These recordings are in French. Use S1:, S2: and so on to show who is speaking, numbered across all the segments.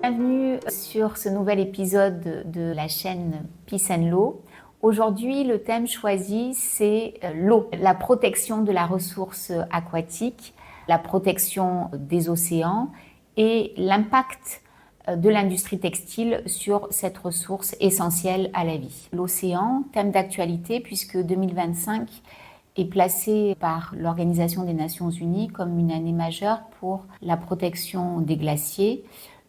S1: Bienvenue sur ce nouvel épisode de la chaîne Peace and Law. Aujourd'hui, le thème choisi, c'est l'eau, la protection de la ressource aquatique, la protection des océans et l'impact de l'industrie textile sur cette ressource essentielle à la vie. L'océan, thème d'actualité puisque 2025 est placé par l'Organisation des Nations Unies comme une année majeure pour la protection des glaciers.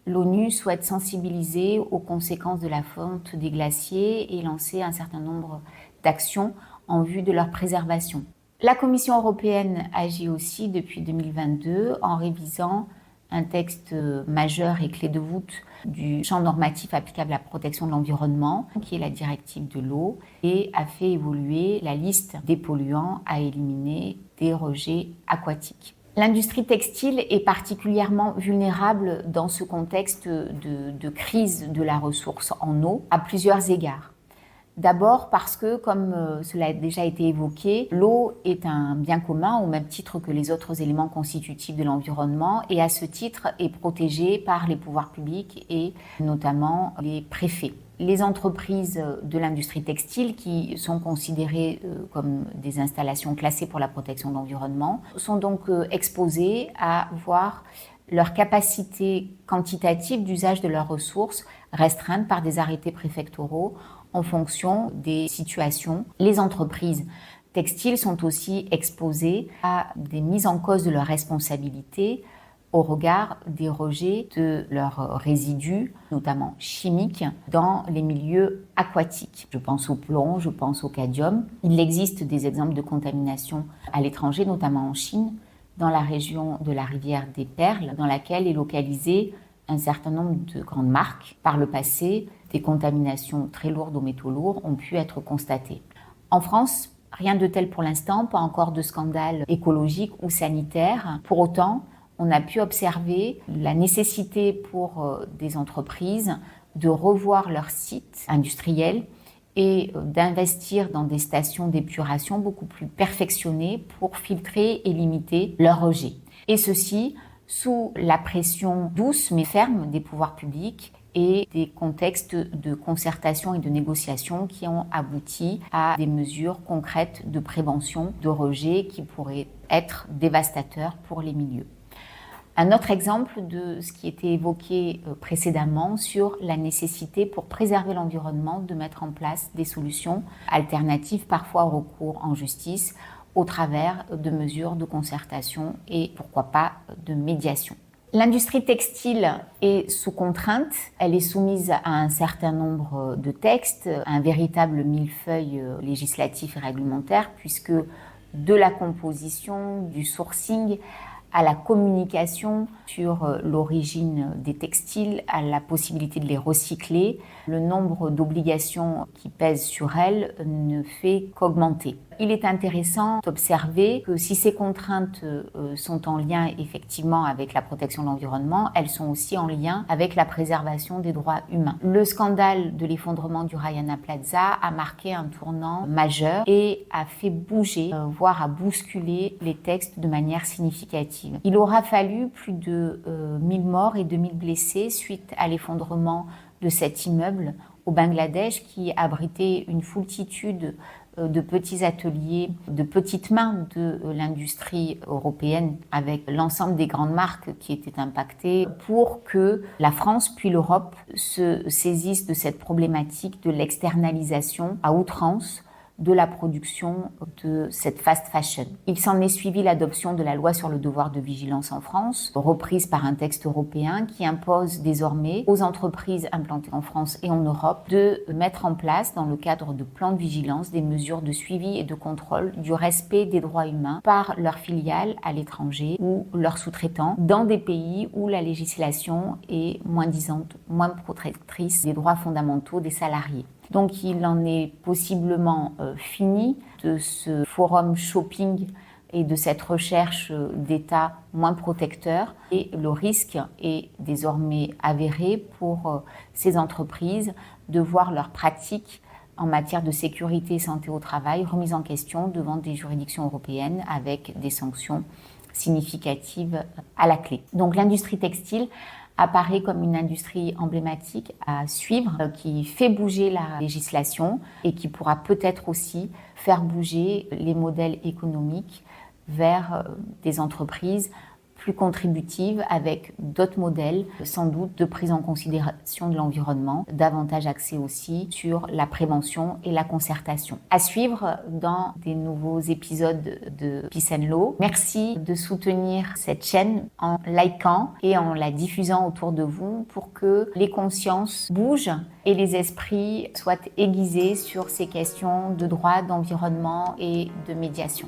S1: L'ONU souhaite sensibiliser aux conséquences de la fonte des glaciers et lancer un certain nombre d'actions en vue de leur préservation. La Commission européenne agit aussi depuis 2022 en révisant un texte majeur et clé de voûte du champ normatif applicable à la protection de l'environnement, qui est la directive de l'eau, et a fait évoluer la liste des polluants à éliminer des rejets aquatiques. L'industrie textile est particulièrement vulnérable dans ce contexte de crise de la ressource en eau à plusieurs égards. D'abord parce que, comme cela a déjà été évoqué, l'eau est un bien commun au même titre que les autres éléments constitutifs de l'environnement et à ce titre est protégée par les pouvoirs publics et notamment les préfets. Les entreprises de l'industrie textile qui sont considérées comme des installations classées pour la protection de l'environnement sont donc exposées à voir leur capacité quantitative d'usage de leurs ressources restreinte par des arrêtés préfectoraux en fonction des situations. Les entreprises textiles sont aussi exposées à des mises en cause de leurs responsabilités au regard des rejets de leurs résidus, notamment chimiques, dans les milieux aquatiques. Je pense au plomb, je pense au cadmium. Il existe des exemples de contamination à l'étranger, notamment en Chine, dans la région de la rivière des Perles, dans laquelle est localisé un certain nombre de grandes marques. Par le passé, des contaminations très lourdes aux métaux lourds ont pu être constatées. En France, rien de tel pour l'instant, pas encore de scandale écologique ou sanitaire. Pour autant, on a pu observer la nécessité pour des entreprises de revoir leurs sites industriels et d'investir dans des stations d'épuration beaucoup plus perfectionnées pour filtrer et limiter leurs rejets. Et ceci sous la pression douce mais ferme des pouvoirs publics et des contextes de concertation et de négociation qui ont abouti à des mesures concrètes de prévention de rejets qui pourraient être dévastateurs pour les milieux. Un autre exemple de ce qui était évoqué précédemment sur la nécessité pour préserver l'environnement de mettre en place des solutions alternatives, parfois au recours en justice, au travers de mesures de concertation et pourquoi pas de médiation. L'industrie textile est sous contrainte, elle est soumise à un certain nombre de textes, un véritable millefeuille législatif et réglementaire puisque de la composition, du sourcing, à la communication sur l'origine des textiles, à la possibilité de les recycler, le nombre d'obligations qui pèsent sur elles ne fait qu'augmenter. Il est intéressant d'observer que si ces contraintes sont en lien effectivement avec la protection de l'environnement, elles sont aussi en lien avec la préservation des droits humains. Le scandale de l'effondrement du Rana Plaza a marqué un tournant majeur et a fait bouger, voire a bousculé les textes de manière significative. Il aura fallu plus de 1000 morts et 2000 blessés suite à l'effondrement de cet immeuble au Bangladesh qui abritait une foultitude de petits ateliers, de petites mains de l'industrie européenne avec l'ensemble des grandes marques qui étaient impactées pour que la France puis l'Europe se saisissent de cette problématique de l'externalisation à outrance de la production de cette fast fashion. Il s'en est suivi l'adoption de la loi sur le devoir de vigilance en France, reprise par un texte européen qui impose désormais aux entreprises implantées en France et en Europe de mettre en place, dans le cadre de plans de vigilance, des mesures de suivi et de contrôle du respect des droits humains par leurs filiales à l'étranger ou leurs sous-traitants dans des pays où la législation est moins disante, moins protectrice des droits fondamentaux des salariés. Donc il en est possiblement fini de ce forum shopping et de cette recherche d'États moins protecteurs. Et le risque est désormais avéré pour ces entreprises de voir leurs pratiques en matière de sécurité et santé au travail remises en question devant des juridictions européennes avec des sanctions significatives à la clé. Donc l'industrie textile apparaît comme une industrie emblématique à suivre, qui fait bouger la législation et qui pourra peut-être aussi faire bouger les modèles économiques vers des entreprises plus contributives avec d'autres modèles, sans doute de prise en considération de l'environnement, davantage axés aussi sur la prévention et la concertation. À suivre dans des nouveaux épisodes de Peace and Law. Merci de soutenir cette chaîne en likant et en la diffusant autour de vous pour que les consciences bougent et les esprits soient aiguisés sur ces questions de droit, d'environnement et de médiation.